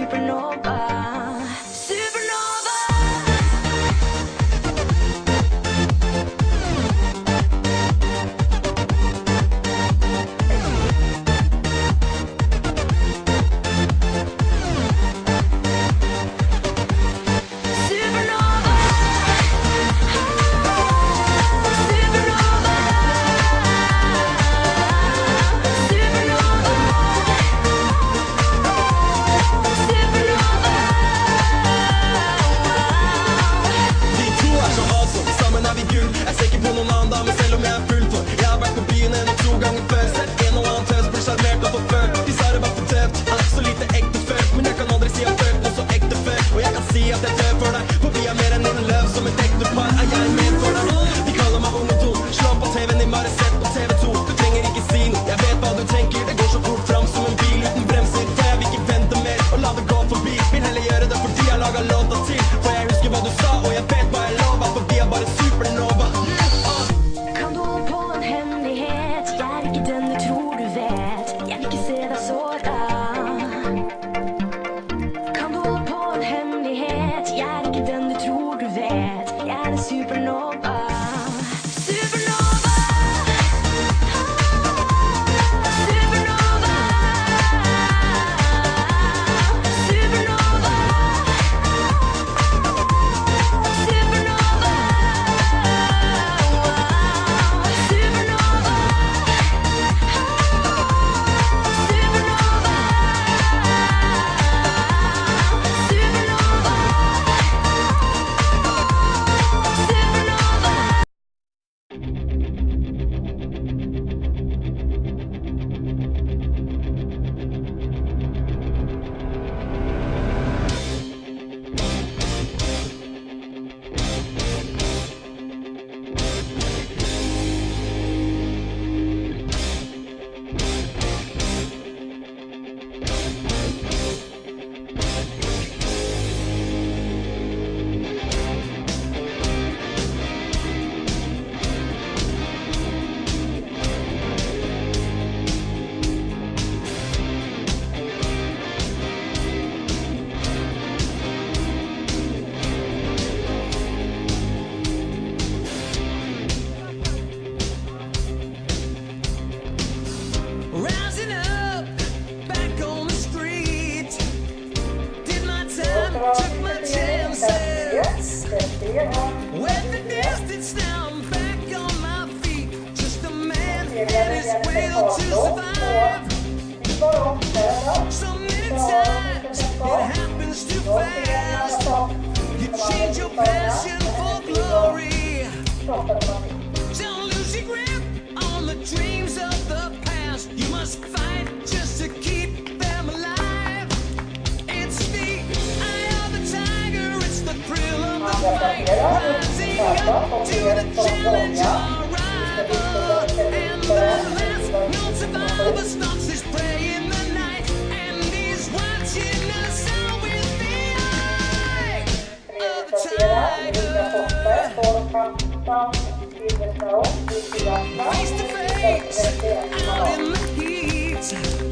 supernova. Jeg ser ikke på noen annen dame selv om jeg er full for jeg har vært på byen 1 og 2 ganger før. Sett en og annen tøs, blir sjarmert og forført. De sa det var for tøft, han er så lite ekte før. Men jeg kan aldri si jeg følt noe så ekte før. Og jeg kan si at jeg dør for deg, for vi er mer enn en løv. Som et ekte par er jeg med for deg. De kaller meg monoton, slå på TV-en din, bare sett på TV2. Du trenger ikke si noe, jeg vet hva du tenker. Det går så fort fram som en bil uten bremser. For jeg vil ikke vente mer og la det gå forbi. Vil heller gjøre det fordi jeg laget låta til. For jeg husker hva du sa, og jeg vet hva jeg lovet. For vi er bare supernova. Supernova. Took my chances. Went the distance, now I'm back on my feet. Just a man and his will to survive. So many times it happens too fast. You change your passion for glory. Don't lose your grip on the dreams of the past. You must fight just to keep them alive. It's the thrill of the fight, rising up to the challenge of rival. And the last known survivor stalks his prey in the night, and he's watching us all with the eye of the tiger. Face to face, out in the heat.